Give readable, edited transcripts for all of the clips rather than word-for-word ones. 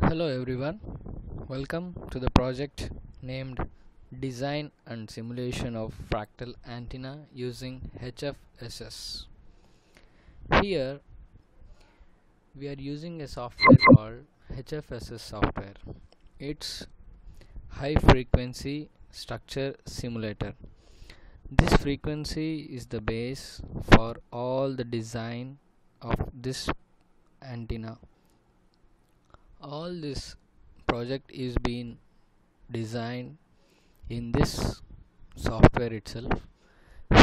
Hello everyone, welcome to the project named Design and Simulation of Fractal Antenna using HFSS. Here we are using a software called HFSS software. It's High Frequency Structure Simulator. This frequency is the base for all the design of this antenna. All this project is being designed in this software itself.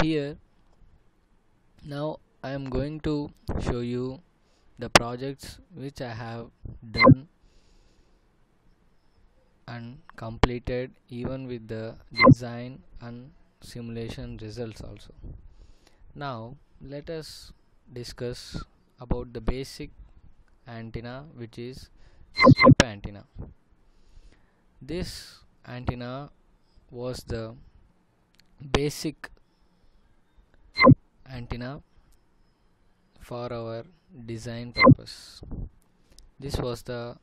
Here now I am going to show you the projects which I have done and completed, even with the design and simulation results also. Now let us discuss about the basic antenna, which is strip antenna. This antenna was the basic antenna for our design purpose. This was the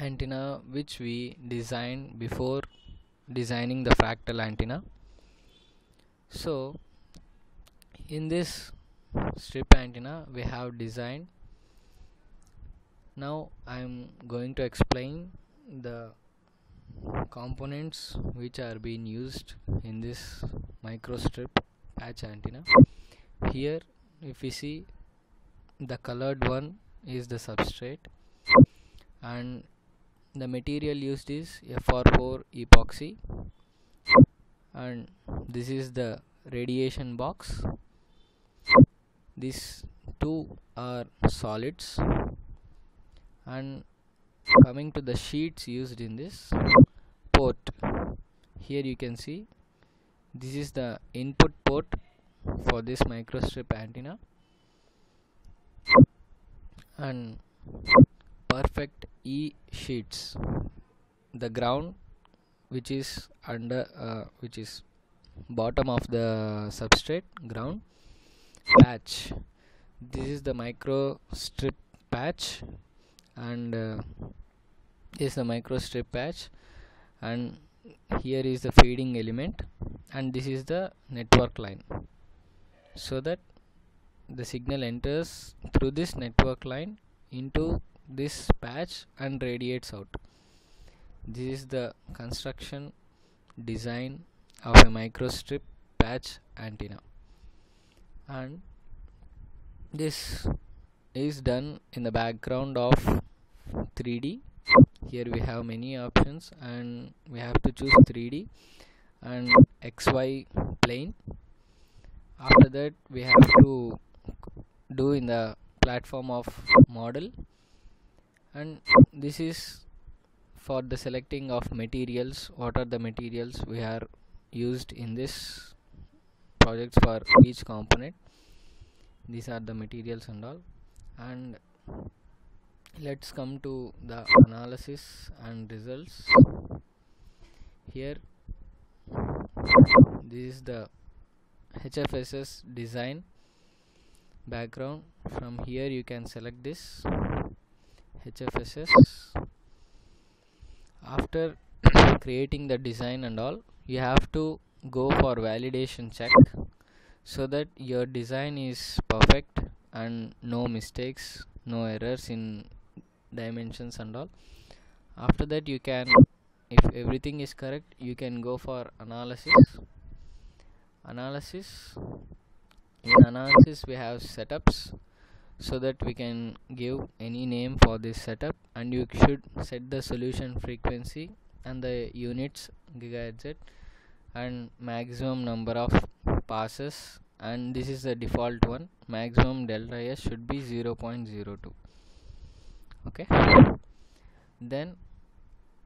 antenna which we designed before designing the fractal antenna. So in this strip antenna we have designed. Now I am going to explain the components which are being used in this microstrip patch antenna. Here if we see, the colored one is the substrate and the material used is FR4 epoxy, and this is the radiation box. These two are solids, and coming to the sheets used in this port, here you can see this is the input port for this microstrip antenna, and perfect E sheets, the ground which is which is bottom of the substrate ground patch. This is the microstrip patch, and this is the microstrip patch, and here is the feeding element, and this is the network line, so that the signal enters through this network line into this patch and radiates out. This is the construction design of a microstrip patch antenna, and this is done in the background of 3D. Here we have many options and we have to choose 3D and XY plane. After that we have to do in the platform of model, and this is for the selecting of materials. What are the materials we are used in this projects for each component? These are the materials and all. And let's come to the analysis and results. Here this is the HFSS design background. From here you can select this HFSS. After creating the design and all, you have to go for validation check, so that your design is perfect and no mistakes, no errors in dimensions and all. After that you can, if everything is correct, you can go for analysis. In analysis we have setups, so that we can give any name for this setup, and you should set the solution frequency and the units gigahertz and maximum number of passes, and this is the default one. Maximum delta S should be 0.02. okay, then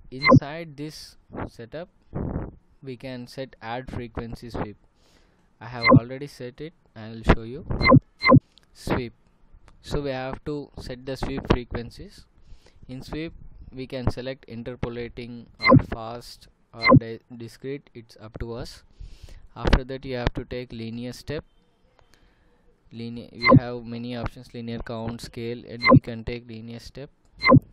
inside this setup we can set add frequency sweep. I have already set it, I will show you. Sweep, so we have to set the sweep frequencies. In sweep we can select interpolating or fast or discrete, it's up to us. After that you have to take linear step. We have many options: linear, count, scale, and we can take linear step.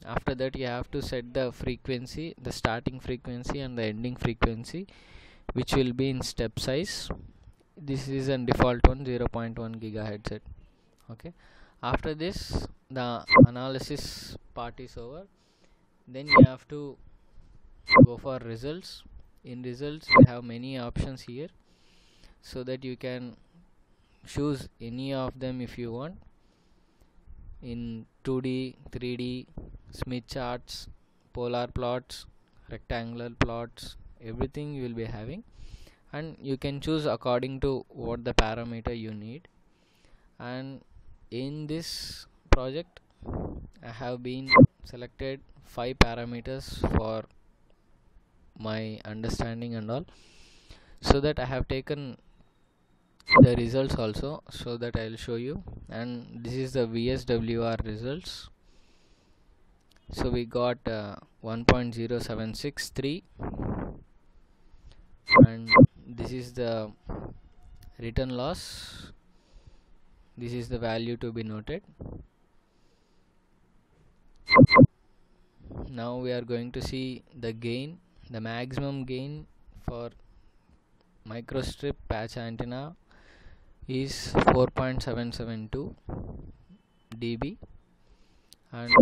After that you have to set the frequency, the starting frequency and the ending frequency, which will be in step size. This is a default one, 0.1 gigahertz set. Okay, after this the analysis part is over. Then you have to go for results. In results we have many options here, so that you can choose any of them if you want, in 2D, 3D, Smith charts, polar plots, rectangular plots, everything you will be having, and you can choose according to what the parameter you need. And in this project I have been selected 5 parameters for my understanding and all, so that I have taken the results also, so that I will show you. And this is the VSWR results. So we got 1.0763, and this is the return loss. This is the value to be noted. Now we are going to see the gain. The maximum gain for microstrip patch antenna is 4.772 dB, and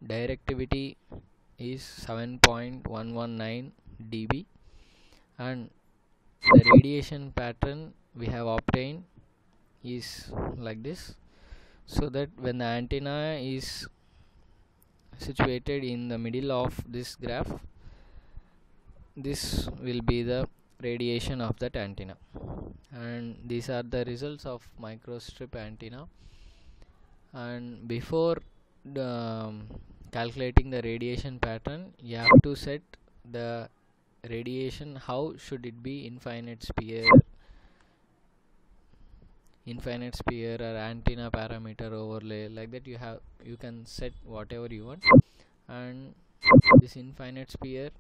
directivity is 7.119 dB, and the radiation pattern we have obtained is like this, so that when the antenna is situated in the middle of this graph, this will be the radiation of that antenna. And these are the results of microstrip antenna. And before the calculating the radiation pattern, you have to set the radiation, how should it be, infinite sphere or antenna parameter overlay, like that. You can set whatever you want. And this infinite sphere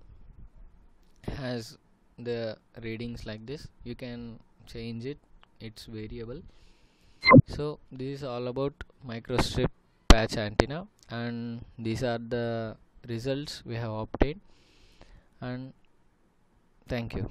has the readings like this. You can change it, it's variable. So this is all about microstrip patch antenna, and these are the results we have obtained. And thank you.